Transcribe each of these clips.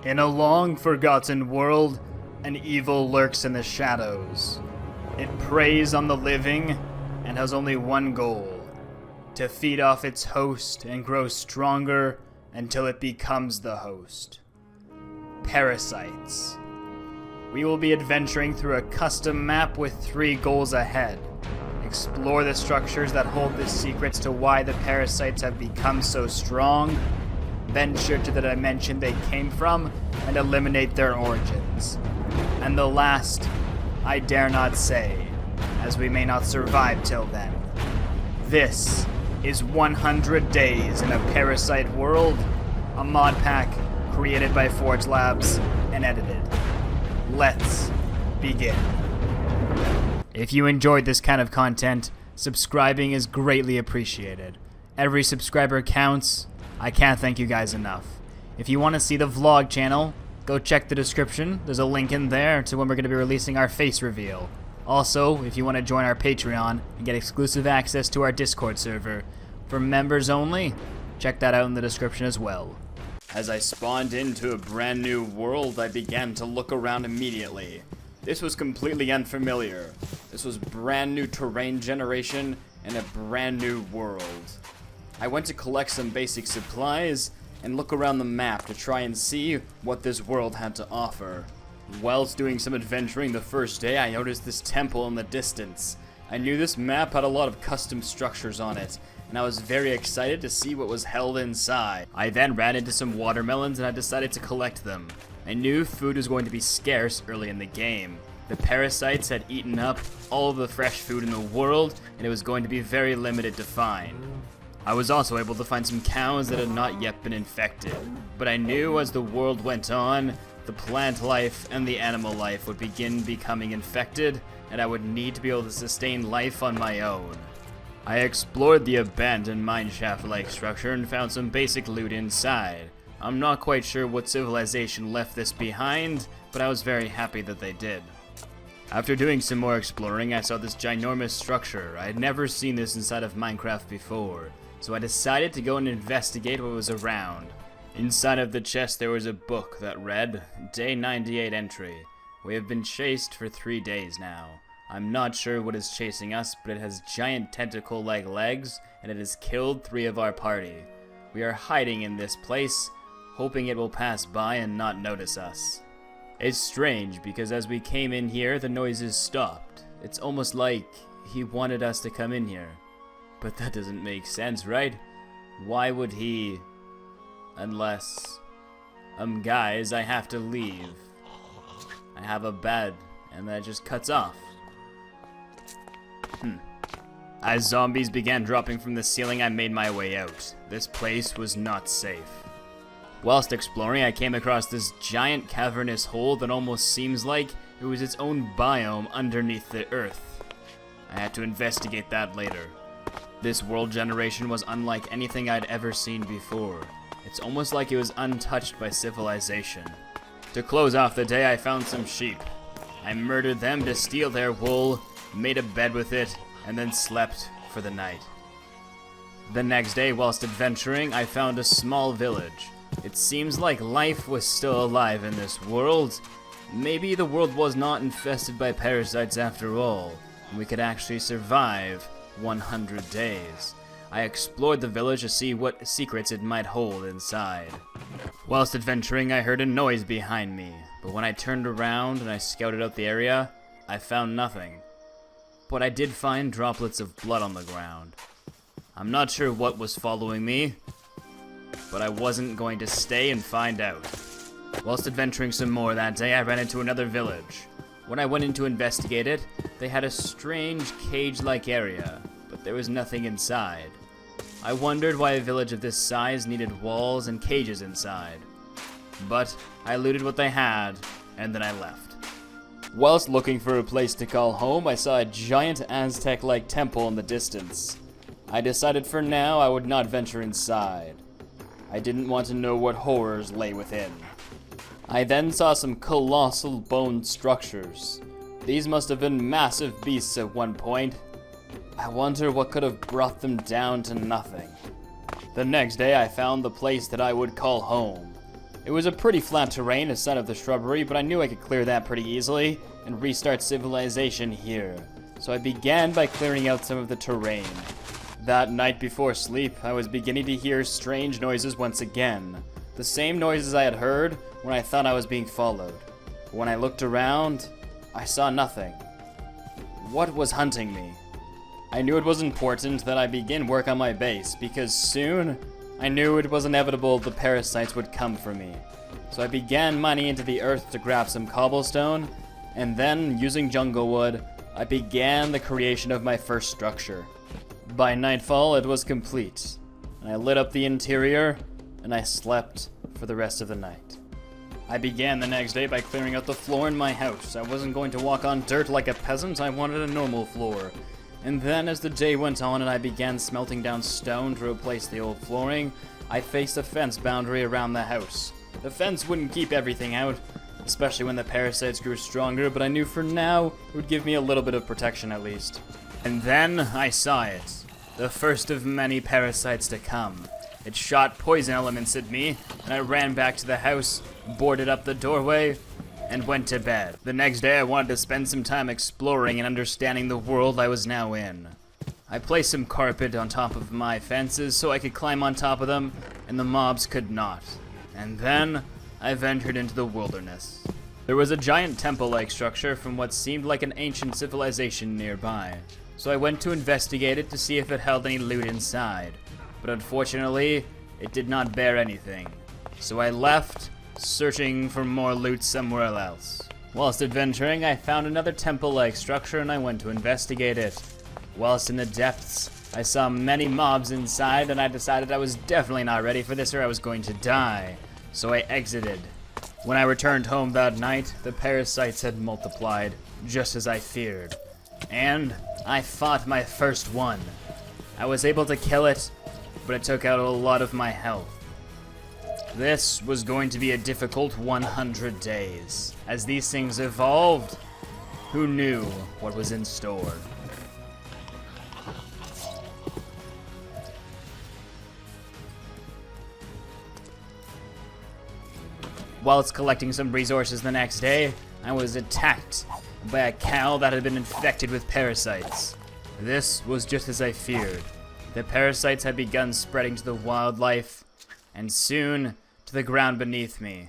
In a long-forgotten world, an evil lurks in the shadows. It preys on the living and has only one goal: to feed off its host and grow stronger until it becomes the host. Parasites. We will be adventuring through a custom map with 3 goals ahead. Explore the structures that hold the secrets to why the parasites have become so strong, venture to the dimension they came from, and eliminate their origins. And the last, I dare not say, as we may not survive till then. This is 100 Days in a Parasite World, a mod pack created by Forge Labs and edited. Let's begin. If you enjoyed this kind of content, subscribing is greatly appreciated. Every subscriber counts. I can't thank you guys enough. If you want to see the vlog channel, go check the description. There's a link in there to when we're going to be releasing our face reveal. Also, if you want to join our Patreon and get exclusive access to our Discord server for members only, check that out in the description as well. As I spawned into a brand new world, I began to look around immediately. This was completely unfamiliar. This was brand new terrain generation and a brand new world. I went to collect some basic supplies and look around the map to try and see what this world had to offer. Whilst doing some adventuring the first day, I noticed this temple in the distance. I knew this map had a lot of custom structures on it, and I was very excited to see what was held inside. I then ran into some watermelons and I decided to collect them. I knew food was going to be scarce early in the game. The parasites had eaten up all of the fresh food in the world, and it was going to be very limited to find. I was also able to find some cows that had not yet been infected, but I knew as the world went on, the plant life and the animal life would begin becoming infected, and I would need to be able to sustain life on my own. I explored the abandoned mineshaft-like structure and found some basic loot inside. I'm not quite sure what civilization left this behind, but I was very happy that they did. After doing some more exploring, I saw this ginormous structure. I had never seen this inside of Minecraft before, so I decided to go and investigate what was around. Inside of the chest there was a book that read, Day 98 entry. We have been chased for 3 days now. I'm not sure what is chasing us, but it has giant tentacle-like legs, and it has killed 3 of our party. We are hiding in this place, hoping it will pass by and not notice us. It's strange, because as we came in here, the noises stopped. It's almost like he wanted us to come in here. But that doesn't make sense, right? Why would he? Unless... guys, I have to leave. I have a bed, and that just cuts off. As zombies began dropping from the ceiling, I made my way out. This place was not safe. Whilst exploring, I came across this giant cavernous hole that almost seems like it was its own biome underneath the earth. I had to investigate that later. This world generation was unlike anything I'd ever seen before. It's almost like it was untouched by civilization. To close off the day, I found some sheep. I murdered them to steal their wool, made a bed with it, and then slept for the night. The next day, whilst adventuring, I found a small village. It seems like life was still alive in this world. Maybe the world was not infested by parasites after all, and we could actually survive 100 days. I explored the village to see what secrets it might hold inside. Whilst adventuring, I heard a noise behind me, but when I turned around and I scouted out the area, I found nothing. But I did find droplets of blood on the ground. I'm not sure what was following me, but I wasn't going to stay and find out. Whilst adventuring some more that day, I ran into another village. When I went in to investigate it, they had a strange cage-like area, but there was nothing inside. I wondered why a village of this size needed walls and cages inside. But I looted what they had, and then I left. Whilst looking for a place to call home, I saw a giant Aztec-like temple in the distance. I decided for now I would not venture inside. I didn't want to know what horrors lay within. I then saw some colossal bone structures. These must have been massive beasts at one point. I wonder what could have brought them down to nothing. The next day I found the place that I would call home. It was a pretty flat terrain aside of the shrubbery, but I knew I could clear that pretty easily and restart civilization here. So I began by clearing out some of the terrain. That night before sleep, I was beginning to hear strange noises once again. The same noises I had heard when I thought I was being followed. But when I looked around, I saw nothing. What was hunting me? I knew it was important that I begin work on my base, because soon I knew it was inevitable the parasites would come for me. So I began mining into the earth to grab some cobblestone, and then, using jungle wood, I began the creation of my first structure. By nightfall, it was complete, and I lit up the interior, and I slept for the rest of the night. I began the next day by clearing out the floor in my house. I wasn't going to walk on dirt like a peasant, I wanted a normal floor. And then as the day went on and I began smelting down stone to replace the old flooring, I faced a fence boundary around the house. The fence wouldn't keep everything out, especially when the parasites grew stronger, but I knew for now it would give me a little bit of protection at least. And then I saw it. The first of many parasites to come. It shot poison elements at me, and I ran back to the house, boarded up the doorway, and went to bed. The next day I wanted to spend some time exploring and understanding the world I was now in. I placed some carpet on top of my fences so I could climb on top of them, and the mobs could not. And then I ventured into the wilderness. There was a giant temple-like structure from what seemed like an ancient civilization nearby, so I went to investigate it to see if it held any loot inside. But unfortunately, it did not bear anything. So I left, searching for more loot somewhere else. Whilst adventuring, I found another temple-like structure and I went to investigate it. Whilst in the depths, I saw many mobs inside and I decided I was definitely not ready for this or I was going to die. So I exited. When I returned home that night, the parasites had multiplied, just as I feared. And I fought my first one. I was able to kill it, but it took out a lot of my health. This was going to be a difficult 100 days. As these things evolved, who knew what was in store? Whilst collecting some resources the next day, I was attacked by a cow that had been infected with parasites. This was just as I feared. The parasites had begun spreading to the wildlife, and soon to the ground beneath me.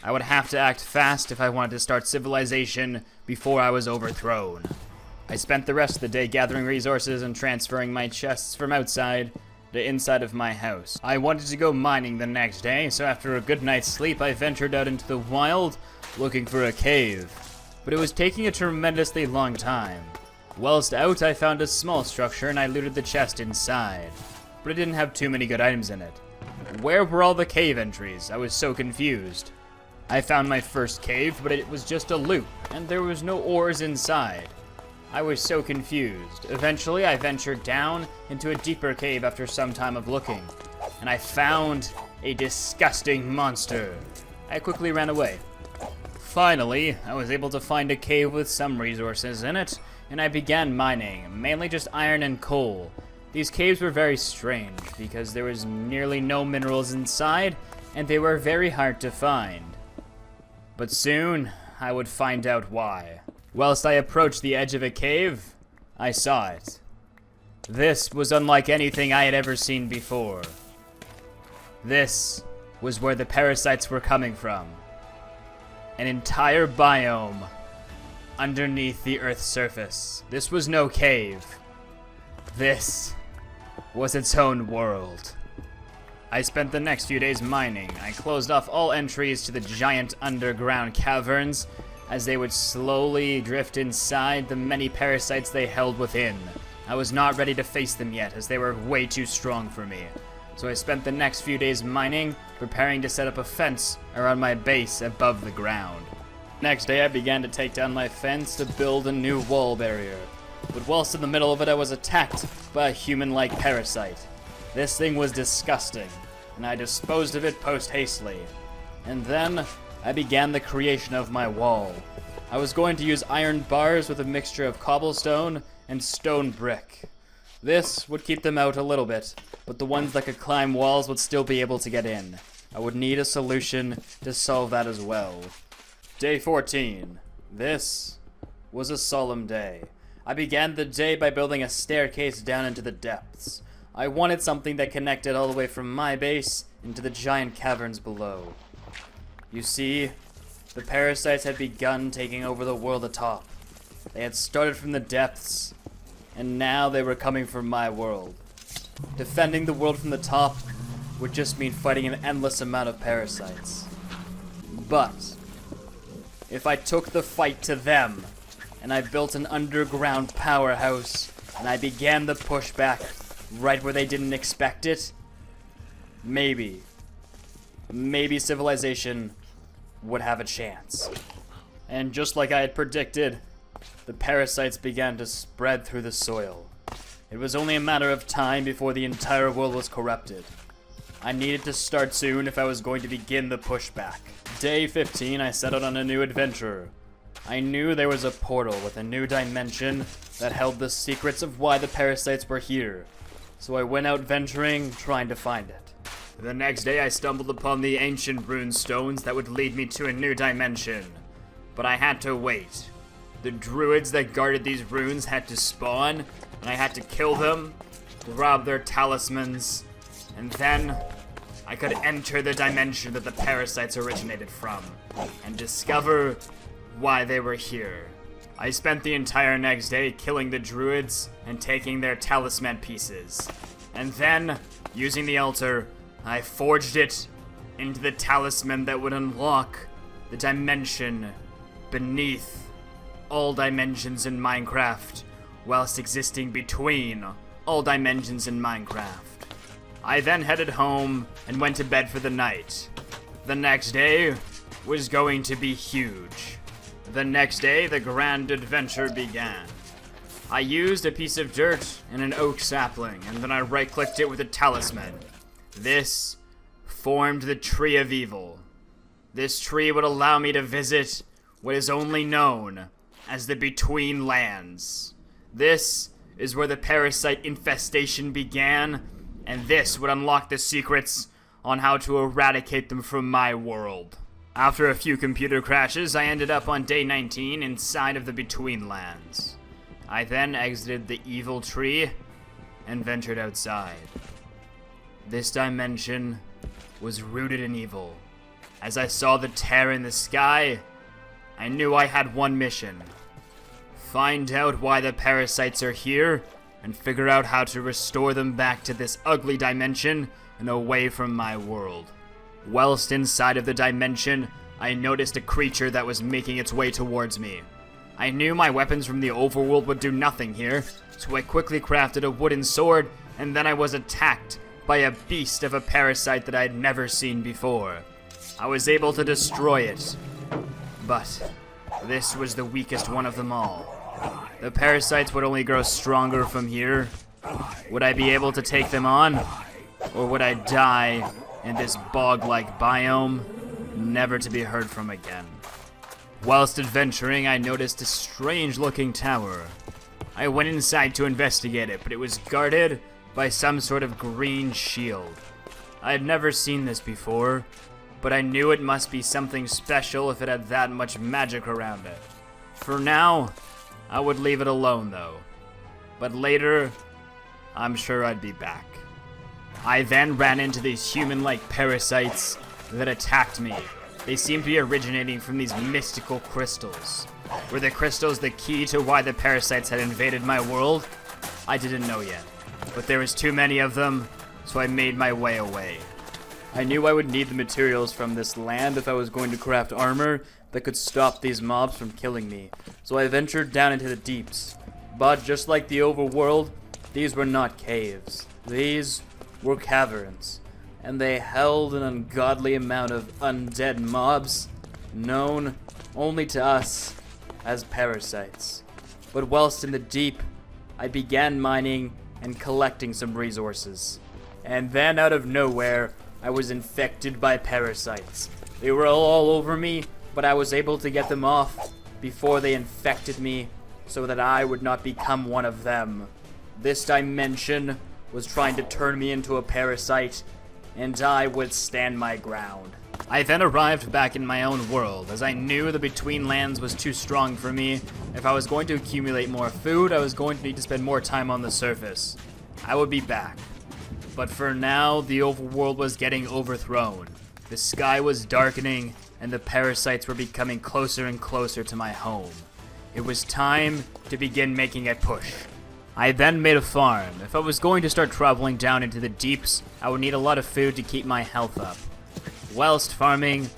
I would have to act fast if I wanted to start civilization before I was overthrown. I spent the rest of the day gathering resources and transferring my chests from outside to inside of my house. I wanted to go mining the next day, so after a good night's sleep, I ventured out into the wild looking for a cave. But it was taking a tremendously long time. Whilst out, I found a small structure and I looted the chest inside. But it didn't have too many good items in it. Where were all the cave entries? I was so confused. I found my first cave, but it was just a loop, and there was no ores inside. I was so confused. Eventually, I ventured down into a deeper cave after some time of looking, and I found a disgusting monster. I quickly ran away. Finally, I was able to find a cave with some resources in it, and I began mining, mainly just iron and coal. These caves were very strange, because there was nearly no minerals inside, and they were very hard to find. But soon, I would find out why. Whilst I approached the edge of a cave, I saw it. This was unlike anything I had ever seen before. This was where the parasites were coming from. An entire biome underneath the Earth's surface. This was no cave. This was its own world. I spent the next few days mining. I closed off all entries to the giant underground caverns, as they would slowly drift inside the many parasites they held within. I was not ready to face them yet, as they were way too strong for me. So I spent the next few days mining, preparing to set up a fence around my base above the ground. Next day I began to take down my fence to build a new wall barrier. But whilst in the middle of it I was attacked by a human-like parasite. This thing was disgusting, and I disposed of it post-hastily. And then I began the creation of my wall. I was going to use iron bars with a mixture of cobblestone and stone brick. This would keep them out a little bit, but the ones that could climb walls would still be able to get in. I would need a solution to solve that as well. Day 14. This was a solemn day. I began the day by building a staircase down into the depths. I wanted something that connected all the way from my base into the giant caverns below. You see, the parasites had begun taking over the world atop. They had started from the depths, and now they were coming for my world. Defending the world from the top would just mean fighting an endless amount of parasites. But if I took the fight to them, and I built an underground powerhouse, and I began the pushback right where they didn't expect it, maybe civilization would have a chance. And just like I had predicted, the parasites began to spread through the soil. It was only a matter of time before the entire world was corrupted. I needed to start soon if I was going to begin the pushback. Day 15, I set out on a new adventure. I knew there was a portal with a new dimension that held the secrets of why the parasites were here. So I went out venturing, trying to find it. The next day I stumbled upon the ancient rune stones that would lead me to a new dimension. But I had to wait. The druids that guarded these runes had to spawn, and I had to kill them, rob their talismans, and then I could enter the dimension that the parasites originated from, and discover why they were here. I spent the entire next day killing the druids and taking their talisman pieces. And then, using the altar, I forged it into the talisman that would unlock the dimension beneath all dimensions in Minecraft, whilst existing between all dimensions in Minecraft. I then headed home and went to bed for the night. The next day was going to be huge. The next day, the grand adventure began. I used a piece of dirt and an oak sapling, and then I right-clicked it with a talisman. This formed the Tree of Evil. This tree would allow me to visit what is only known as the Betweenlands. This is where the parasite infestation began, and this would unlock the secrets on how to eradicate them from my world. After a few computer crashes, I ended up on day 19 inside of the Betweenlands. I then exited the evil tree and ventured outside. This dimension was rooted in evil. As I saw the tear in the sky, I knew I had one mission. Find out why the parasites are here and figure out how to restore them back to this ugly dimension and away from my world. Whilst inside of the dimension, I noticed a creature that was making its way towards me. I knew my weapons from the overworld would do nothing here, so I quickly crafted a wooden sword, and then I was attacked by a beast of a parasite that I had never seen before. I was able to destroy it, but this was the weakest one of them all. The parasites would only grow stronger from here. Would I be able to take them on? Or would I die in this bog-like biome, never to be heard from again? Whilst adventuring, I noticed a strange-looking tower. I went inside to investigate it, but it was guarded by some sort of green shield. I had never seen this before, but I knew it must be something special if it had that much magic around it. For now, I would leave it alone though. But later, I'm sure I'd be back. I then ran into these human-like parasites that attacked me. They seemed to be originating from these mystical crystals. Were the crystals the key to why the parasites had invaded my world? I didn't know yet, but there was too many of them, so I made my way away. I knew I would need the materials from this land if I was going to craft armor that could stop these mobs from killing me, so I ventured down into the deeps. But just like the overworld, these were not caves. These were caverns, and they held an ungodly amount of undead mobs, known only to us as parasites. But whilst in the deep, I began mining and collecting some resources. And then out of nowhere, I was infected by parasites. They were all over me, but I was able to get them off before they infected me so that I would not become one of them. This dimension was trying to turn me into a parasite, and I would stand my ground. I then arrived back in my own world, as I knew the Betweenlands was too strong for me. If I was going to accumulate more food, I was going to need to spend more time on the surface. I would be back. But for now, the overworld was getting overthrown. The sky was darkening, and the parasites were becoming closer and closer to my home. It was time to begin making a push. I then made a farm. If I was going to start traveling down into the deeps, I would need a lot of food to keep my health up. Whilst farming,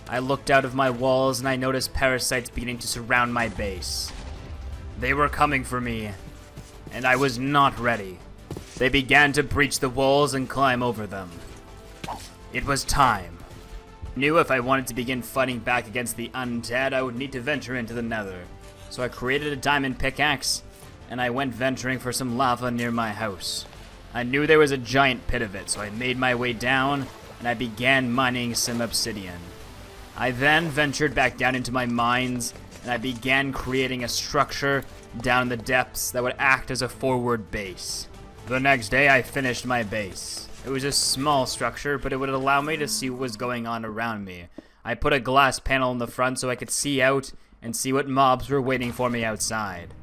I looked out of my walls and I noticed parasites beginning to surround my base. They were coming for me, and I was not ready. They began to breach the walls and climb over them. It was time. I knew if I wanted to begin fighting back against the undead, I would need to venture into the nether. So I created a diamond pickaxe, and I went venturing for some lava near my house. I knew there was a giant pit of it, so I made my way down, and I began mining some obsidian. I then ventured back down into my mines, and I began creating a structure down in the depths that would act as a forward base. The next day, I finished my base. It was a small structure, but it would allow me to see what was going on around me. I put a glass panel in the front so I could see out and see what mobs were waiting for me outside.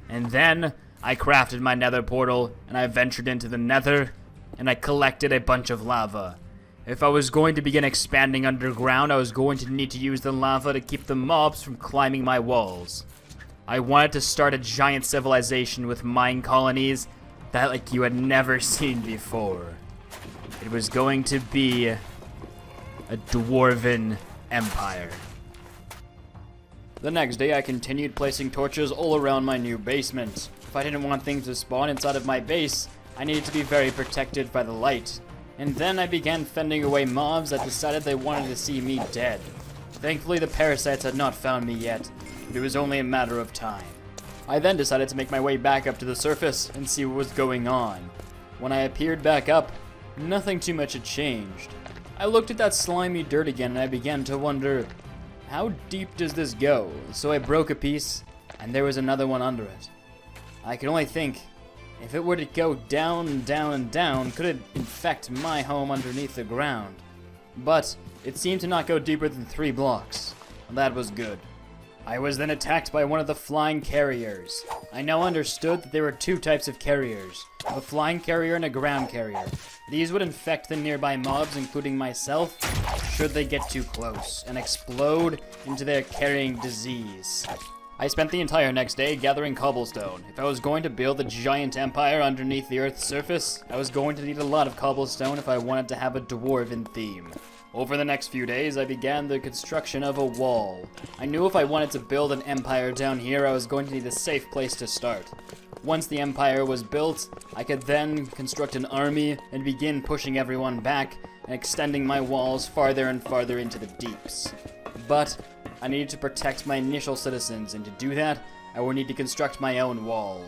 And then, I crafted my nether portal, and I ventured into the nether, and I collected a bunch of lava. If I was going to begin expanding underground, I was going to need to use the lava to keep the mobs from climbing my walls. I wanted to start a giant civilization with mine colonies that like you had never seen before. It was going to be a dwarven empire. The next day, I continued placing torches all around my new basement. If I didn't want things to spawn inside of my base, I needed to be very protected by the light. And then I began fending away mobs that decided they wanted to see me dead. Thankfully, the parasites had not found me yet, but it was only a matter of time. I then decided to make my way back up to the surface and see what was going on. When I appeared back up, nothing too much had changed. I looked at that slimy dirt again and I began to wonder, how deep does this go? So I broke a piece, and there was another one under it. I could only think, if it were to go down and down and down, could it infect my home underneath the ground? But it seemed to not go deeper than 3 blocks. That was good. I was then attacked by one of the flying carriers. I now understood that there were 2 types of carriers, a flying carrier and a ground carrier. These would infect the nearby mobs, including myself, should they get too close, and explode into their carrying disease. I spent the entire next day gathering cobblestone. If I was going to build a giant empire underneath the Earth's surface, I was going to need a lot of cobblestone if I wanted to have a dwarven theme. Over the next few days, I began the construction of a wall. I knew if I wanted to build an empire down here, I was going to need a safe place to start. Once the empire was built, I could then construct an army and begin pushing everyone back and extending my walls farther and farther into the deeps. But I needed to protect my initial citizens, and to do that, I would need to construct my own wall.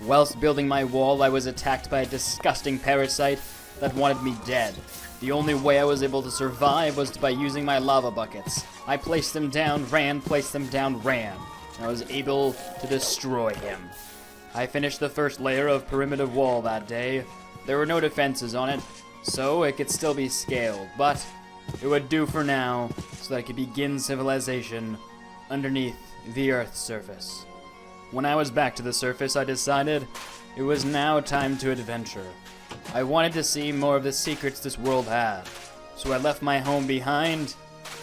Whilst building my wall, I was attacked by a disgusting parasite that wanted me dead. The only way I was able to survive was by using my lava buckets. I placed them down, ran, placed them down, ran, and I was able to destroy him. I finished the first layer of perimeter wall that day. There were no defenses on it, so it could still be scaled, but it would do for now, so that I could begin civilization underneath the Earth's surface. When I was back to the surface, I decided it was now time to adventure. I wanted to see more of the secrets this world had, so I left my home behind,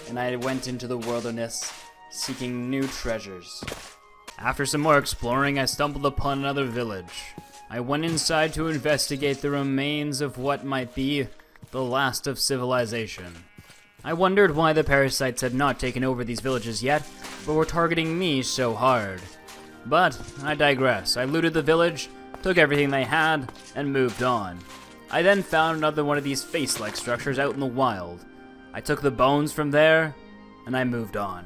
and I went into the wilderness, seeking new treasures. After some more exploring, I stumbled upon another village. I went inside to investigate the remains of what might be the last of civilization. I wondered why the parasites had not taken over these villages yet, but were targeting me so hard. But I digress. I looted the village, took everything they had, and moved on. I then found another one of these face-like structures out in the wild. I took the bones from there, and I moved on.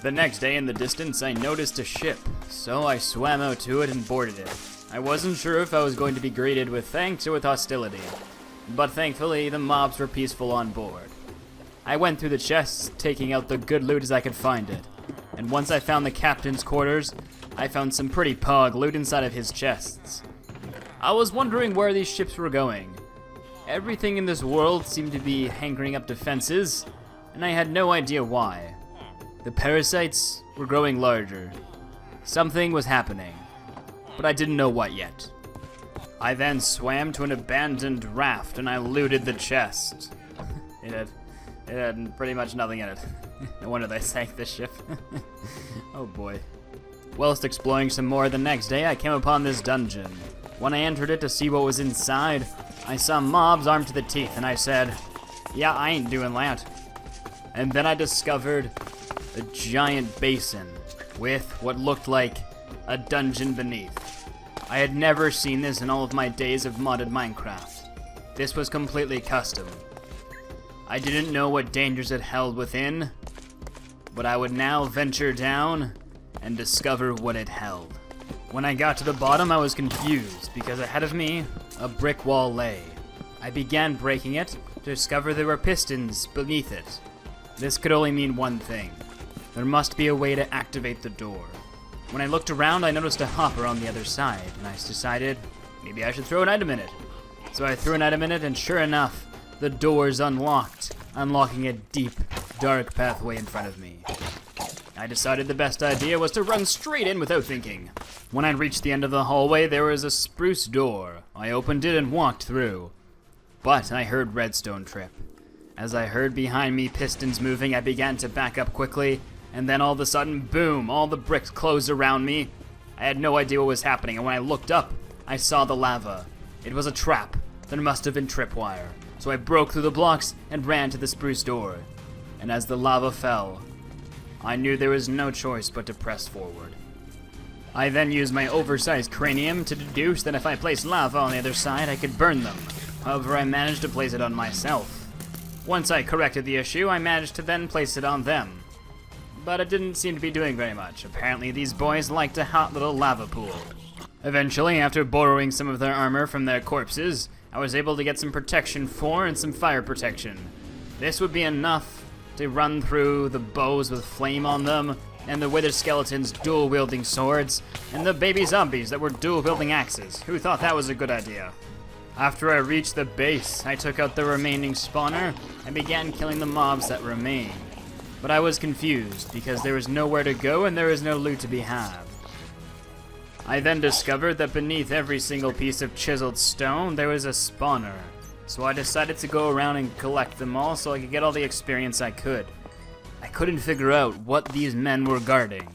The next day in the distance, I noticed a ship, so I swam out to it and boarded it. I wasn't sure if I was going to be greeted with thanks or with hostility, but thankfully the mobs were peaceful on board. I went through the chests, taking out the good loot as I could find it, and once I found the captain's quarters, I found some pretty pog loot inside of his chests. I was wondering where these ships were going. Everything in this world seemed to be hankering up defenses, and I had no idea why. The parasites were growing larger. Something was happening, but I didn't know what yet. I then swam to an abandoned raft and I looted the chest. It had pretty much nothing in it. No wonder they sank this ship. Oh boy. Whilst exploring some more the next day, I came upon this dungeon. When I entered it to see what was inside, I saw mobs armed to the teeth, and I said, yeah, I ain't doing that. And then I discovered a giant basin with what looked like a dungeon beneath. I had never seen this in all of my days of modded Minecraft. This was completely custom. I didn't know what dangers it held within, but I would now venture down and discover what it held. When I got to the bottom, I was confused because ahead of me, a brick wall lay. I began breaking it to discover there were pistons beneath it. This could only mean one thing. There must be a way to activate the door. When I looked around, I noticed a hopper on the other side, and I decided maybe I should throw an item in it. So I threw an item in it, and sure enough, the doors unlocked, unlocking a deep, dark pathway in front of me. I decided the best idea was to run straight in without thinking. When I reached the end of the hallway, there was a spruce door. I opened it and walked through. But I heard redstone trip. As I heard behind me pistons moving, I began to back up quickly, and then all of a sudden, boom, all the bricks closed around me. I had no idea what was happening, and when I looked up, I saw the lava. It was a trap. There must have been tripwire. So I broke through the blocks and ran to the spruce door. And as the lava fell, I knew there was no choice but to press forward. I then used my oversized cranium to deduce that if I placed lava on the other side, I could burn them. However, I managed to place it on myself. Once I corrected the issue, I managed to then place it on them. But it didn't seem to be doing very much. Apparently, these boys liked a hot little lava pool. Eventually, after borrowing some of their armor from their corpses, I was able to get some protection 4 and some fire protection. This would be enough to run through the bows with flame on them, and the withered skeletons dual-wielding swords, and the baby zombies that were dual-wielding axes. Who thought that was a good idea? After I reached the base, I took out the remaining spawner and began killing the mobs that remained. But I was confused, because there was nowhere to go and there was no loot to be had. I then discovered that beneath every single piece of chiseled stone, there was a spawner. So I decided to go around and collect them all so I could get all the experience I could. I couldn't figure out what these men were guarding.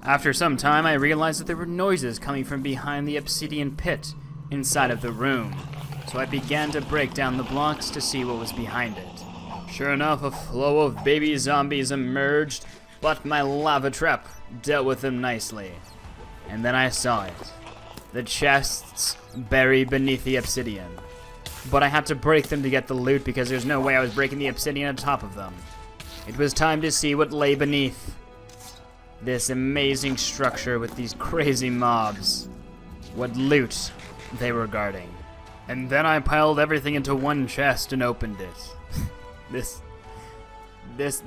After some time, I realized that there were noises coming from behind the obsidian pit inside of the room. So I began to break down the blocks to see what was behind it. Sure enough, a flow of baby zombies emerged, but my lava trap dealt with them nicely. And then I saw it. The chests buried beneath the obsidian. But I had to break them to get the loot because there's no way I was breaking the obsidian on top of them. It was time to see what lay beneath this amazing structure with these crazy mobs. What loot they were guarding. And then I piled everything into one chest and opened it. This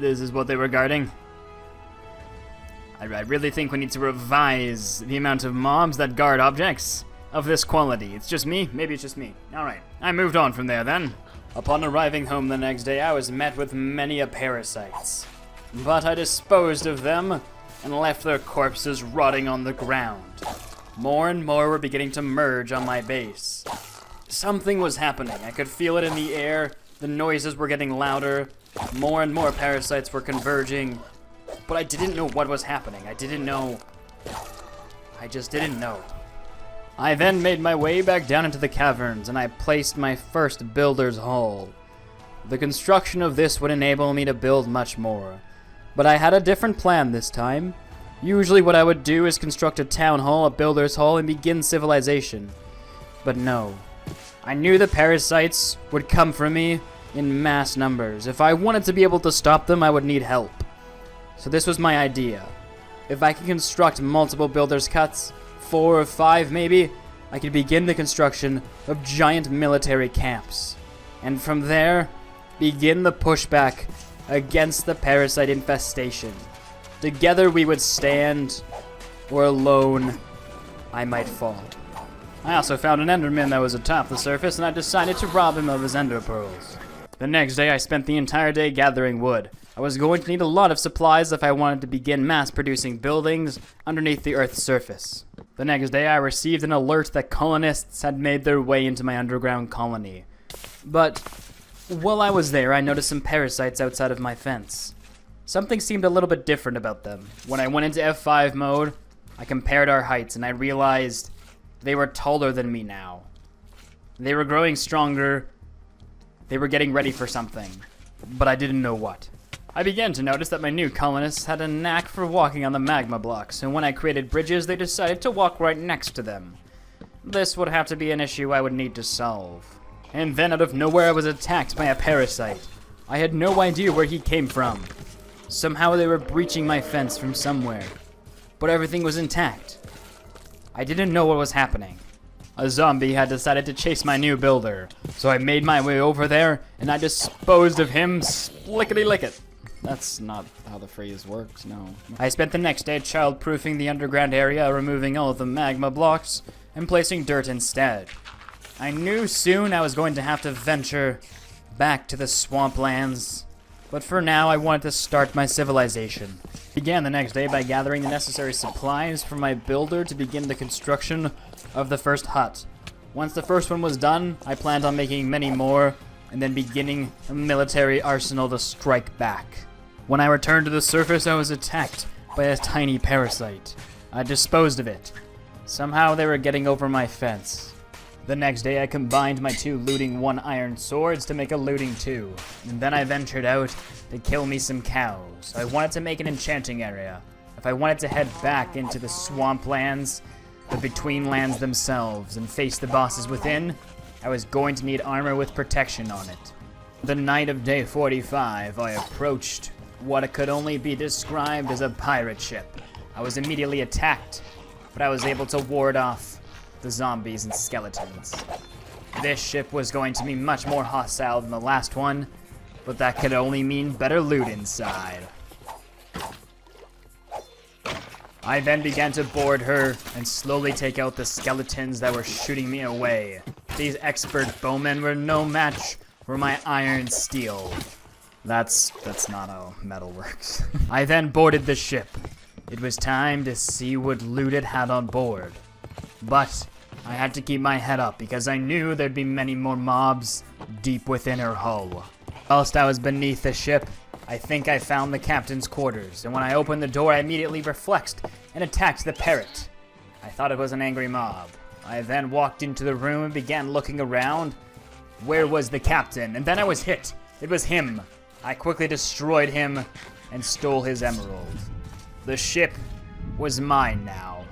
is what they were guarding. I really think we need to revise the amount of mobs that guard objects of this quality. It's just me? Maybe it's just me. Alright, I moved on from there then. Upon arriving home the next day, I was met with many parasites. But I disposed of them and left their corpses rotting on the ground. More and more were beginning to merge on my base. Something was happening. I could feel it in the air. The noises were getting louder. More and more parasites were converging. But I didn't know what was happening. I didn't know. I just didn't know. I then made my way back down into the caverns and I placed my first builder's hall. The construction of this would enable me to build much more. But I had a different plan this time. Usually what I would do is construct a town hall, a builder's hall, and begin civilization. But no. I knew the parasites would come for me in mass numbers. If I wanted to be able to stop them, I would need help. So this was my idea. If I could construct multiple builder's cuts, 4 or 5 maybe, I could begin the construction of giant military camps. And from there, begin the pushback against the parasite infestation. Together we would stand, or alone I might fall. I also found an enderman that was atop the surface, and I decided to rob him of his ender pearls. The next day, I spent the entire day gathering wood. I was going to need a lot of supplies if I wanted to begin mass-producing buildings underneath the Earth's surface. The next day, I received an alert that colonists had made their way into my underground colony. But while I was there, I noticed some parasites outside of my fence. Something seemed a little bit different about them. When I went into F5 mode, I compared our heights, and I realized they were taller than me now. They were growing stronger. They were getting ready for something, but I didn't know what. I began to notice that my new colonists had a knack for walking on the magma blocks, and when I created bridges, they decided to walk right next to them. This would have to be an issue I would need to solve. And then out of nowhere, I was attacked by a parasite. I had no idea where he came from. Somehow they were breaching my fence from somewhere, but everything was intact. I didn't know what was happening. A zombie had decided to chase my new builder, so I made my way over there, and I disposed of him splickety-licket. That's not how the phrase works, no. I spent the next day child-proofing the underground area, removing all of the magma blocks, and placing dirt instead. I knew soon I was going to have to venture back to the swamplands, but for now I wanted to start my civilization. Began the next day by gathering the necessary supplies for my builder to begin the construction of the first hut. Once the first one was done, I planned on making many more, and then beginning a military arsenal to strike back. When I returned to the surface, I was attacked by a tiny parasite. I disposed of it. Somehow they were getting over my fence. The next day I combined my 2 looting 1 iron swords to make a looting 2, and then I ventured out to kill me some cows. I wanted to make an enchanting area. If I wanted to head back into the swamplands, the Betweenlands themselves, and face the bosses within, I was going to need armor with protection on it. The night of day 45, I approached what could only be described as a pirate ship. I was immediately attacked, but I was able to ward off the zombies and skeletons. This ship was going to be much more hostile than the last one, but that could only mean better loot inside. I then began to board her and slowly take out the skeletons that were shooting me away. These expert bowmen were no match for my iron steel. That's not how metal works. I then boarded the ship. It was time to see what loot it had on board. But I had to keep my head up because I knew there'd be many more mobs deep within her hull. Whilst I was beneath the ship, I think I found the captain's quarters, and when I opened the door, I immediately reflexed and attacked the parrot. I thought it was an angry mob. I then walked into the room and began looking around. Where was the captain? And then I was hit. It was him. I quickly destroyed him and stole his emerald. The ship was mine now.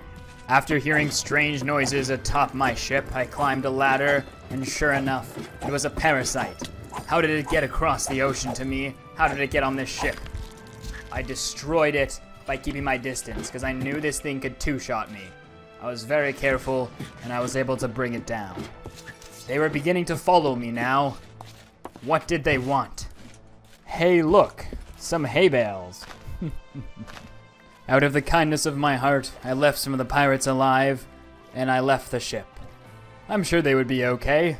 After hearing strange noises atop my ship, I climbed a ladder, and sure enough, it was a parasite. How did it get across the ocean to me? How did it get on this ship? I destroyed it by keeping my distance, because I knew this thing could two-shot me. I was very careful, and I was able to bring it down. They were beginning to follow me now. What did they want? Hey, look, some hay bales. Out of the kindness of my heart, I left some of the pirates alive, and I left the ship. I'm sure they would be okay.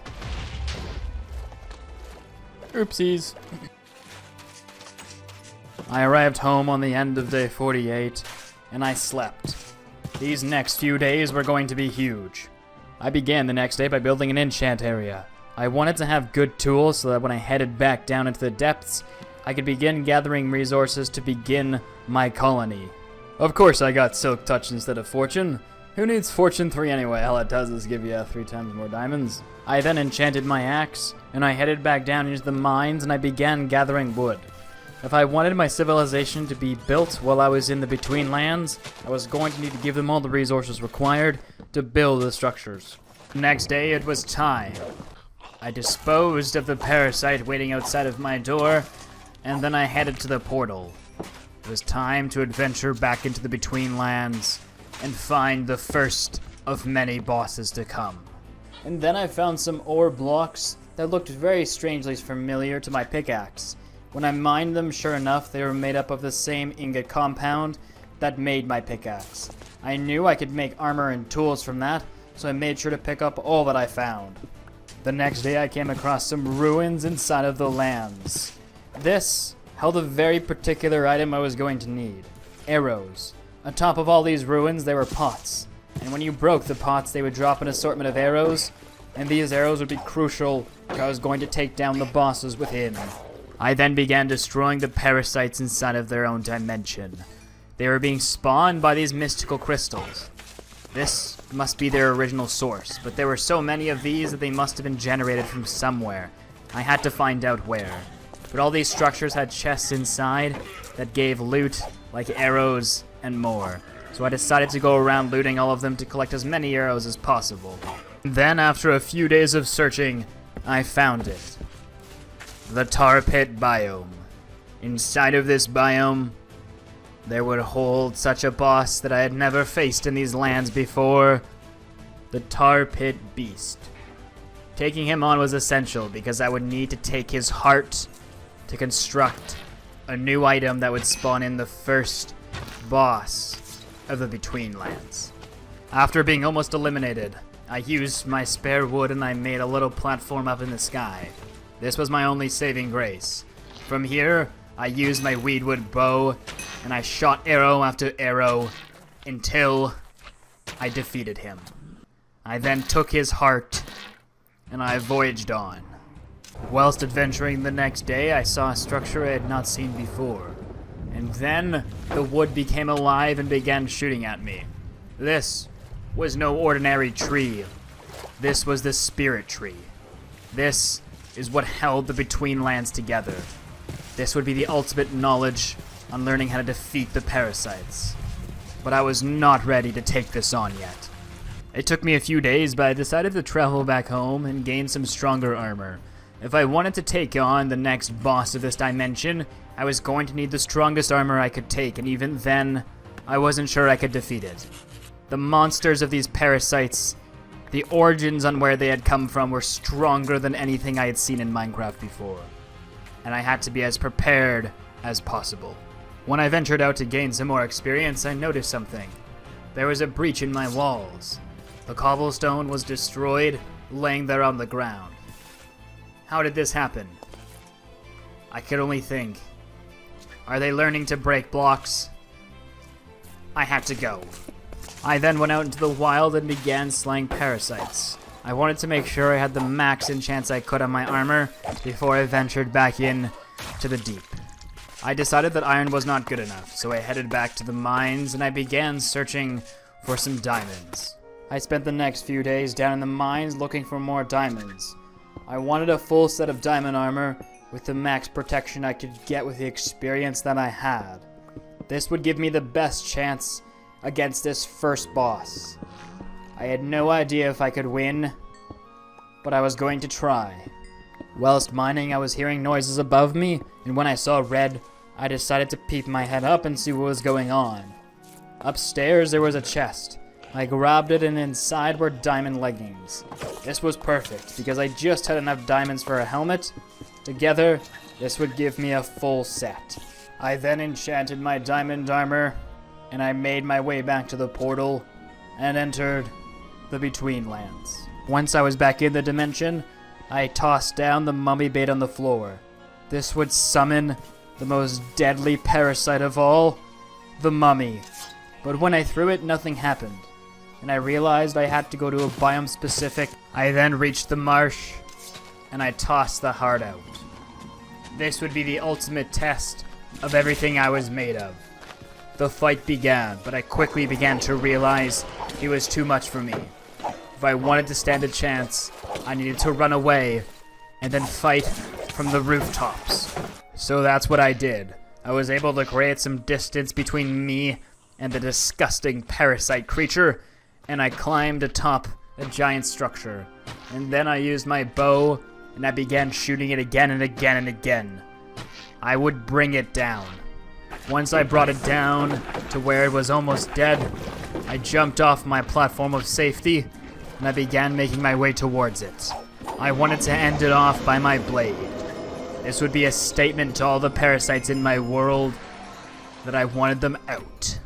Oopsies. I arrived home on the end of day 48, and I slept. These next few days were going to be huge. I began the next day by building an enchant area. I wanted to have good tools so that when I headed back down into the depths, I could begin gathering resources to begin my colony. Of course I got Silk Touch instead of Fortune. Who needs Fortune 3 anyway? All it does is give you 3 times more diamonds. I then enchanted my axe, and I headed back down into the mines and I began gathering wood. If I wanted my civilization to be built while I was in the Betweenlands, I was going to need to give them all the resources required to build the structures. Next day it was time. I disposed of the parasite waiting outside of my door, and then I headed to the portal. It was time to adventure back into the Betweenlands and find the first of many bosses to come. And then I found some ore blocks that looked very strangely familiar to my pickaxe. When I mined them, sure enough, they were made up of the same ingot compound that made my pickaxe. I knew I could make armor and tools from that, so I made sure to pick up all that I found. The next day I came across some ruins inside of the lands. This held a very particular item I was going to need: arrows. On top of all these ruins there were pots, and when you broke the pots they would drop an assortment of arrows, and these arrows would be crucial if I was going to take down the bosses within. I then began destroying the parasites inside of their own dimension. They were being spawned by these mystical crystals. This must be their original source, but there were so many of these that they must have been generated from somewhere. I had to find out where. But all these structures had chests inside that gave loot, like arrows and more. So I decided to go around looting all of them to collect as many arrows as possible. Then, after a few days of searching, I found it. The tar pit biome. Inside of this biome, there would hold such a boss that I had never faced in these lands before: the tar pit beast. Taking him on was essential because I would need to take his heart to construct a new item that would spawn in the first boss of the Betweenlands. After being almost eliminated, I used my spare wood and I made a little platform up in the sky. This was my only saving grace. From here, I used my weedwood bow and I shot arrow after arrow until I defeated him. I then took his heart and I voyaged on. Whilst adventuring the next day, I saw a structure I had not seen before. And then the wood became alive and began shooting at me. This was no ordinary tree. This was the spirit tree. This is what held the Betweenlands together. This would be the ultimate knowledge on learning how to defeat the parasites. But I was not ready to take this on yet. It took me a few days, but I decided to travel back home and gain some stronger armor. If I wanted to take on the next boss of this dimension, I was going to need the strongest armor I could take, and even then, I wasn't sure I could defeat it. The monsters of these parasites, the origins on where they had come from, were stronger than anything I had seen in Minecraft before. And I had to be as prepared as possible. When I ventured out to gain some more experience, I noticed something. There was a breach in my walls. The cobblestone was destroyed, laying there on the ground. How did this happen? I could only think. Are they learning to break blocks? I had to go. I then went out into the wild and began slaying parasites. I wanted to make sure I had the max enchants I could on my armor before I ventured back in to the deep. I decided that iron was not good enough, so I headed back to the mines and I began searching for some diamonds. I spent the next few days down in the mines looking for more diamonds. I wanted a full set of diamond armor with the max protection I could get with the experience that I had. This would give me the best chance against this first boss. I had no idea if I could win, but I was going to try. Whilst mining, I was hearing noises above me, and when I saw red, I decided to peep my head up and see what was going on. Upstairs, there was a chest. I grabbed it, and inside were diamond leggings. This was perfect, because I just had enough diamonds for a helmet. Together, this would give me a full set. I then enchanted my diamond armor, and I made my way back to the portal, and entered the Betweenlands. Once I was back in the dimension, I tossed down the mummy bait on the floor. This would summon the most deadly parasite of all, the mummy. But when I threw it, nothing happened, and I realized I had to go to a biome specific. I then reached the marsh, and I tossed the heart out. This would be the ultimate test of everything I was made of. The fight began, but I quickly began to realize it was too much for me. If I wanted to stand a chance, I needed to run away and then fight from the rooftops. So that's what I did. I was able to create some distance between me and the disgusting parasite creature, and I climbed atop a giant structure. And then I used my bow, and I began shooting it again and again and again. I would bring it down. Once I brought it down to where it was almost dead, I jumped off my platform of safety, and I began making my way towards it. I wanted to end it off by my blade. This would be a statement to all the parasites in my world that I wanted them out.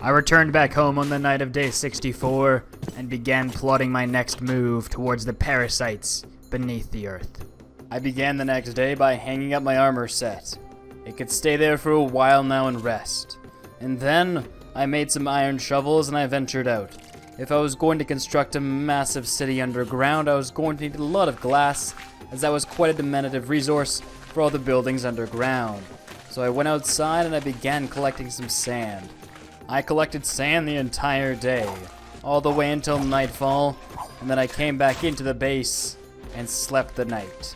I returned back home on the night of day 64 and began plotting my next move towards the parasites beneath the earth. I began the next day by hanging up my armor set. It could stay there for a while now and rest. And then I made some iron shovels and I ventured out. If I was going to construct a massive city underground, I was going to need a lot of glass, as that was quite a diminutive resource for all the buildings underground. So I went outside and I began collecting some sand. I collected sand the entire day, all the way until nightfall, and then I came back into the base and slept the night.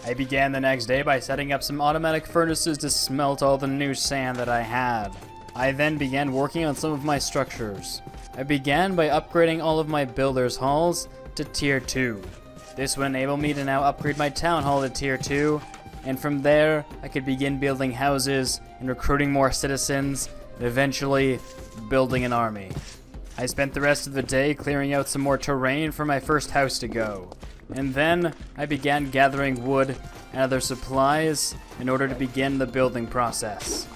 I began the next day by setting up some automatic furnaces to smelt all the new sand that I had. I then began working on some of my structures. I began by upgrading all of my builders' halls to tier 2. This would enable me to now upgrade my town hall to tier 2, and from there I could begin building houses and recruiting more citizens and eventually building an army. I spent the rest of the day clearing out some more terrain for my first house to go, and then I began gathering wood and other supplies in order to begin the building process.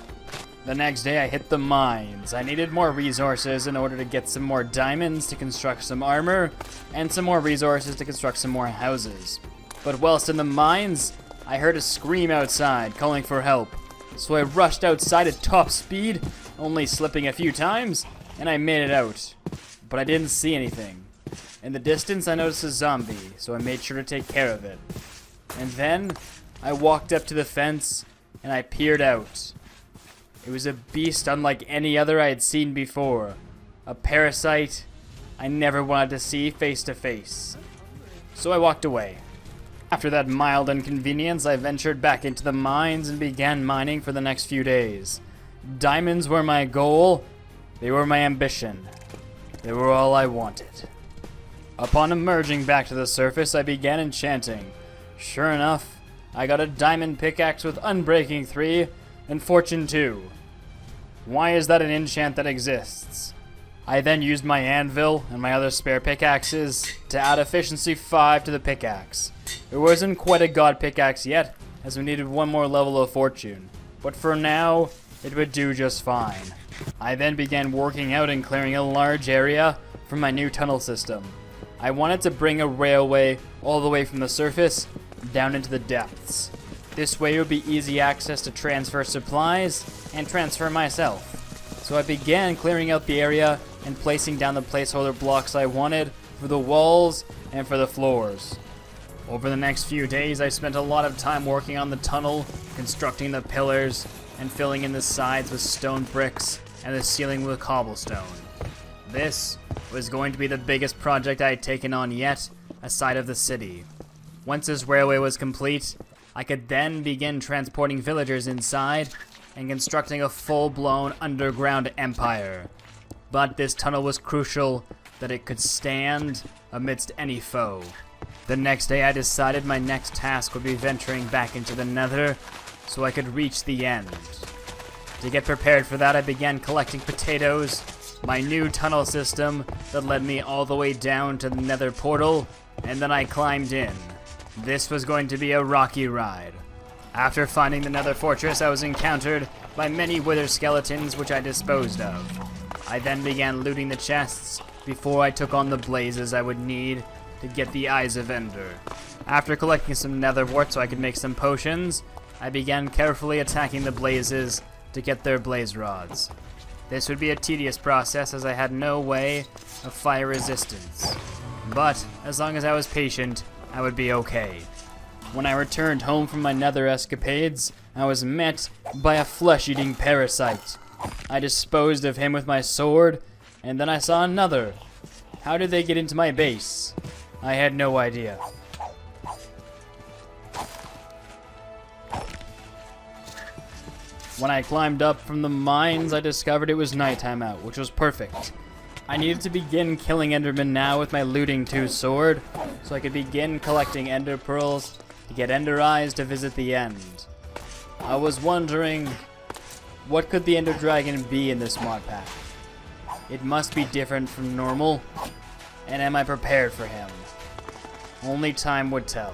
The next day I hit the mines. I needed more resources in order to get some more diamonds to construct some armor, and some more resources to construct some more houses. But whilst in the mines, I heard a scream outside calling for help. So I rushed outside at top speed, only slipping a few times, and I made it out. But I didn't see anything. In the distance I noticed a zombie, so I made sure to take care of it. And then I walked up to the fence and I peered out. It was a beast unlike any other I had seen before. A parasite I never wanted to see face to face. So I walked away. After that mild inconvenience, I ventured back into the mines and began mining for the next few days. Diamonds were my goal. They were my ambition. They were all I wanted. Upon emerging back to the surface, I began enchanting. Sure enough, I got a diamond pickaxe with Unbreaking 3 and Fortune 2. Why is that an enchant that exists? I then used my anvil and my other spare pickaxes to add efficiency 5 to the pickaxe. It wasn't quite a god pickaxe yet, as we needed one more level of fortune, but for now, it would do just fine. I then began working out and clearing a large area for my new tunnel system. I wanted to bring a railway all the way from the surface down into the depths. This way it would be easy access to transfer supplies and transfer myself. So I began clearing out the area and placing down the placeholder blocks I wanted for the walls and for the floors. Over the next few days I spent a lot of time working on the tunnel, constructing the pillars, and filling in the sides with stone bricks and the ceiling with cobblestone. This was going to be the biggest project I had taken on yet, aside of the city. Once this railway was complete, I could then begin transporting villagers inside and constructing a full-blown underground empire. But this tunnel was crucial that it could stand amidst any foe. The next day I decided my next task would be venturing back into the Nether so I could reach the end. To get prepared for that, I began collecting potatoes, my new tunnel system that led me all the way down to the Nether portal, and then I climbed in. This was going to be a rocky ride. After finding the Nether fortress, I was encountered by many wither skeletons which I disposed of. I then began looting the chests before I took on the blazes I would need to get the Eyes of Ender. After collecting some nether wart so I could make some potions, I began carefully attacking the blazes to get their blaze rods. This would be a tedious process as I had no way of fire resistance. But as long as I was patient, I would be okay. When I returned home from my nether escapades, I was met by a flesh-eating parasite. I disposed of him with my sword, and then I saw another. How did they get into my base? I had no idea. When I climbed up from the mines, I discovered it was nighttime out, which was perfect. I needed to begin killing Endermen now with my Looting 2 sword, so I could begin collecting Ender Pearls to get Ender Eyes to visit the end. I was wondering, what could the Ender Dragon be in this mod pack? It must be different from normal, and am I prepared for him? Only time would tell.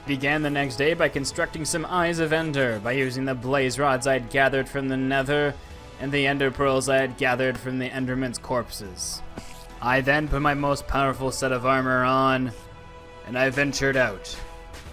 Began the next day by constructing some Eyes of Ender by using the blaze rods I'd gathered from the Nether and the ender pearls I had gathered from the endermen's corpses. I then put my most powerful set of armor on, and I ventured out.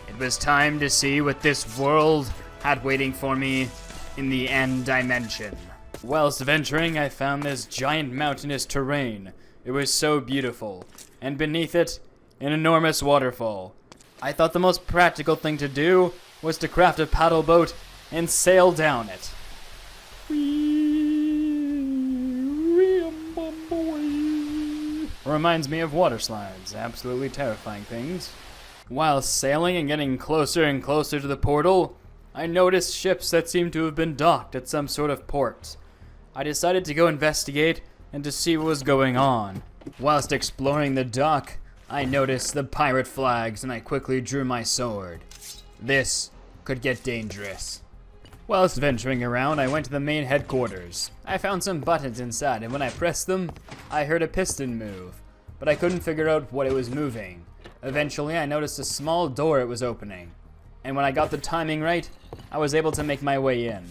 It was time to see what this world had waiting for me in the end dimension. Whilst venturing, I found this giant mountainous terrain. It was so beautiful, and beneath it, an enormous waterfall. I thought the most practical thing to do was to craft a paddle boat and sail down it. Reminds me of water slides, absolutely terrifying things. While sailing and getting closer and closer to the portal, I noticed ships that seemed to have been docked at some sort of port. I decided to go investigate and to see what was going on. Whilst exploring the dock, I noticed the pirate flags and I quickly drew my sword. This could get dangerous. Whilst venturing around, I went to the main headquarters. I found some buttons inside, and when I pressed them, I heard a piston move, but I couldn't figure out what it was moving. Eventually, I noticed a small door it was opening, and when I got the timing right, I was able to make my way in.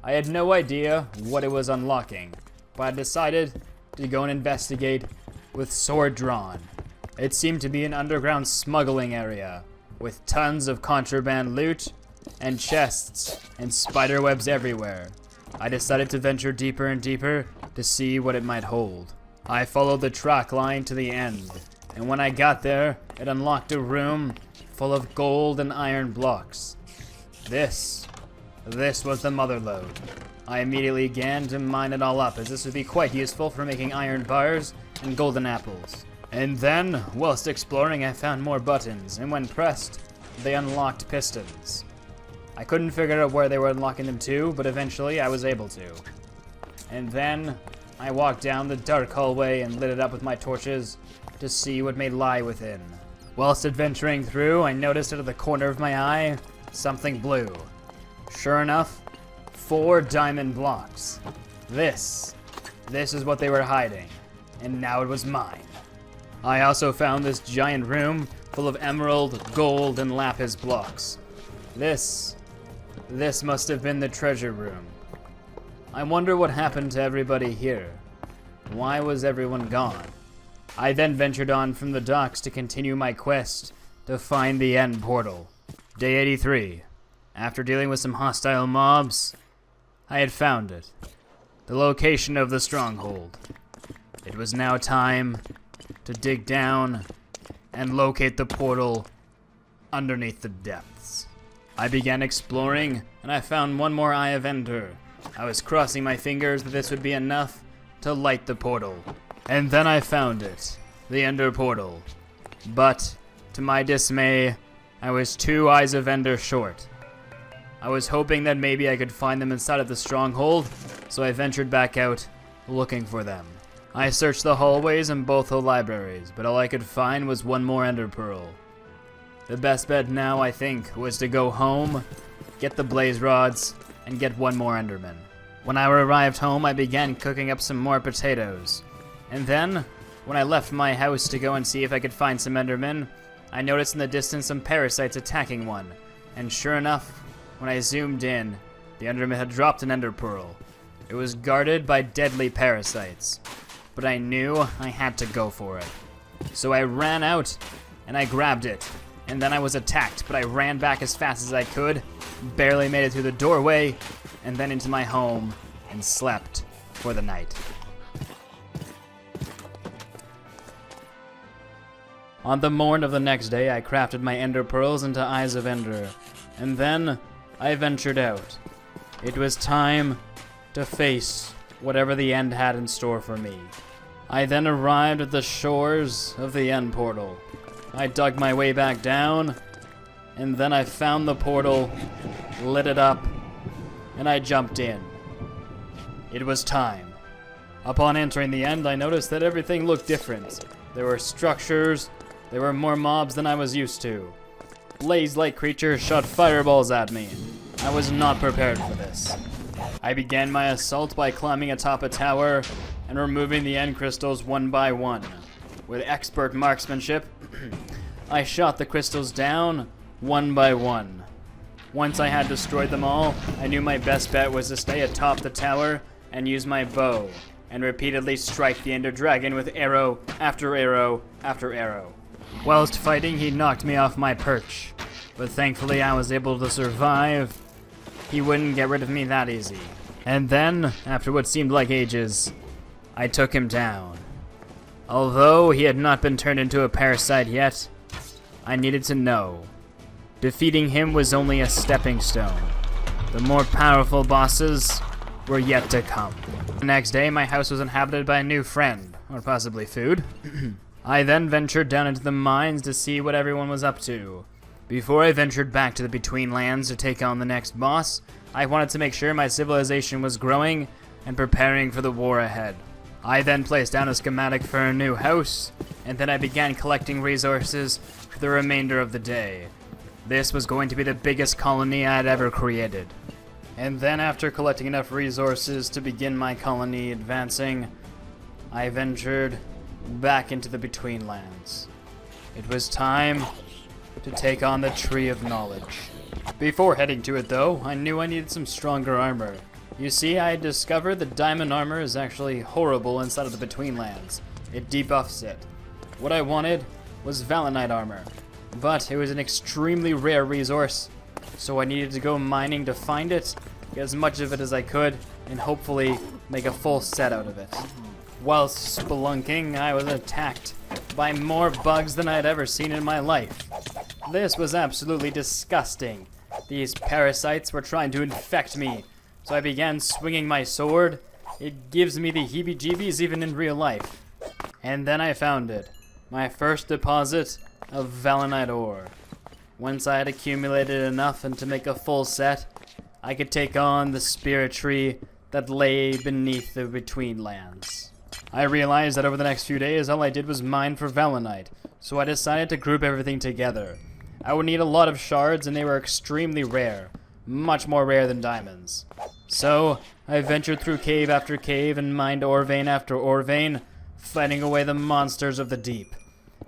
I had no idea what it was unlocking, but I decided to go and investigate with sword drawn. It seemed to be an underground smuggling area, with tons of contraband loot, and chests, and spider webs everywhere. I decided to venture deeper and deeper to see what it might hold. I followed the track line to the end, and when I got there, it unlocked a room full of gold and iron blocks. This was the mother lode. I immediately began to mine it all up, as this would be quite useful for making iron bars and golden apples. And then, whilst exploring, I found more buttons, and when pressed, they unlocked pistons. I couldn't figure out where they were unlocking them to, but eventually I was able to. And then, I walked down the dark hallway and lit it up with my torches to see what may lie within. Whilst adventuring through, I noticed out of the corner of my eye, something blue. Sure enough, 4 diamond blocks. This is what they were hiding, and now it was mine. I also found this giant room full of emerald, gold, and lapis blocks. This must have been the treasure room. I wonder what happened to everybody here. Why was everyone gone? I then ventured on from the docks to continue my quest to find the end portal. Day 83. After dealing with some hostile mobs, I had found it. The location of the stronghold. It was now time to dig down and locate the portal underneath the depths. I began exploring, and I found one more Eye of Ender. I was crossing my fingers that this would be enough to light the portal. And then I found it, the Ender portal. But, to my dismay, I was 2 Eyes of Ender short. I was hoping that maybe I could find them inside of the stronghold, so I ventured back out, looking for them. I searched the hallways in both the libraries, but all I could find was 1 more Ender pearl. The best bet now, I think, was to go home, get the blaze rods, and get 1 more Enderman. When I arrived home, I began cooking up some more potatoes. And then, when I left my house to go and see if I could find some Endermen, I noticed in the distance some parasites attacking one. And sure enough, when I zoomed in, the Enderman had dropped an Ender pearl. It was guarded by deadly parasites. But I knew I had to go for it. So I ran out, and I grabbed it. And then I was attacked, but I ran back as fast as I could, barely made it through the doorway, and then into my home, and slept for the night. On the morn of the next day, I crafted my Ender pearls into Eyes of Ender, and then I ventured out. It was time to face whatever the end had in store for me. I then arrived at the shores of the end portal. I dug my way back down, and then I found the portal, lit it up, and I jumped in. It was time. Upon entering the end, I noticed that everything looked different. There were structures, there were more mobs than I was used to. Blaze-like creatures shot fireballs at me. I was not prepared for this. I began my assault by climbing atop a tower and removing the end crystals 1 by 1. With expert marksmanship, I shot the crystals down 1 by 1. Once I had destroyed them all, I knew my best bet was to stay atop the tower and use my bow and repeatedly strike the Ender Dragon with arrow after arrow after arrow. Whilst fighting, he knocked me off my perch, but thankfully I was able to survive. He wouldn't get rid of me that easy. And then, after what seemed like ages, I took him down. Although he had not been turned into a parasite yet, I needed to know. Defeating him was only a stepping stone. The more powerful bosses were yet to come. The next day, my house was inhabited by a new friend, or possibly food. I then ventured down into the mines to see what everyone was up to. Before I ventured back to the Betweenlands to take on the next boss, I wanted to make sure my civilization was growing and preparing for the war ahead. I then placed down a schematic for a new house, and then I began collecting resources for the remainder of the day. This was going to be the biggest colony I had ever created. And then after collecting enough resources to begin my colony advancing, I ventured back into the Betweenlands. It was time to take on the Tree of Knowledge. Before heading to it though, I knew I needed some stronger armor. You see, I had discovered that diamond armor is actually horrible inside of the Betweenlands. It debuffs it. What I wanted was Valenite armor, but it was an extremely rare resource, so I needed to go mining to find it, get as much of it as I could, and hopefully make a full set out of it. Whilst spelunking, I was attacked by more bugs than I had ever seen in my life. This was absolutely disgusting. These parasites were trying to infect me, so I began swinging my sword. It gives me the heebie-jeebies even in real life. And then I found it, my first deposit of Valenite ore. Once I had accumulated enough and to make a full set, I could take on the spirit tree that lay beneath the Betweenlands. I realized that over the next few days, all I did was mine for Valenite, so I decided to group everything together. I would need a lot of shards, and they were extremely rare, much more rare than diamonds. So, I ventured through cave after cave and mined ore vein after ore vein, fighting away the monsters of the deep.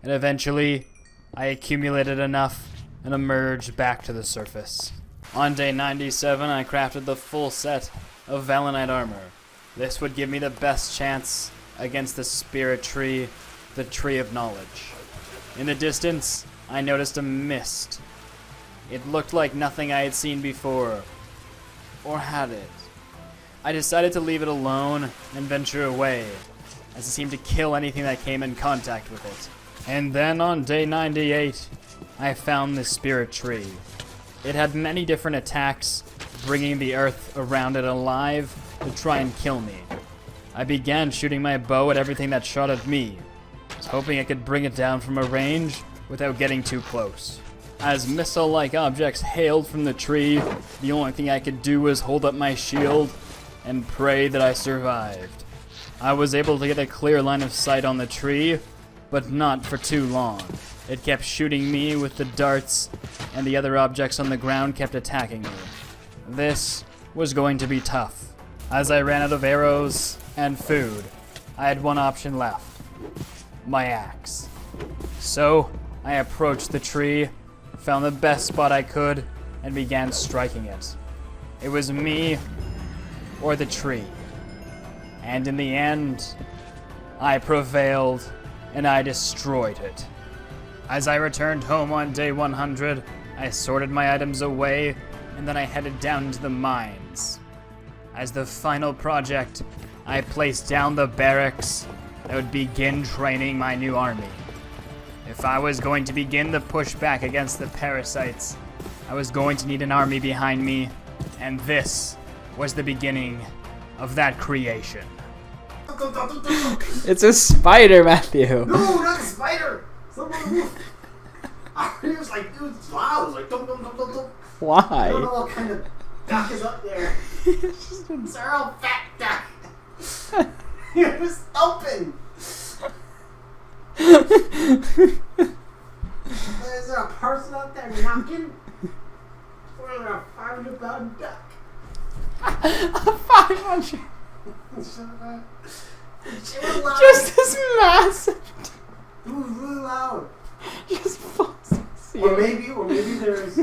And eventually, I accumulated enough and emerged back to the surface. On day 97, I crafted the full set of Valenite armor. This would give me the best chance against the spirit tree, the Tree of Knowledge. In the distance, I noticed a mist. It looked like nothing I had seen before. Or had it? I decided to leave it alone and venture away, as it seemed to kill anything that came in contact with it. And then on day 98, I found the spirit tree. It had many different attacks, bringing the earth around it alive to try and kill me. I began shooting my bow at everything that shot at me, hoping I could bring it down from a range without getting too close. As missile-like objects hailed from the tree, the only thing I could do was hold up my shield and pray that I survived. I was able to get a clear line of sight on the tree, but not for too long. It kept shooting me with the darts, and the other objects on the ground kept attacking me. This was going to be tough. As I ran out of arrows and food, I had one option left: my axe. So, I approached the tree, found the best spot I could, and began striking it. It was me or the tree. And in the end, I prevailed and I destroyed it. As I returned home on day 100, I sorted my items away and then I headed down into the mines. As the final project, I placed down the barracks that would begin training my new army. If I was going to begin the pushback against the parasites, I was going to need an army behind me, and this was the beginning of that creation. It's a spider, Matthew. No, not a spider! Someone It was like, it was loud. It was like, dum dum dum dum dum. Why? I don't know what kind of duck is up there. It's our old fat duck. It was open. Is there a person out there knocking? Or is there a 500-pound duck? A 500. Just as massive. It was really loud. Just falls. Or maybe there's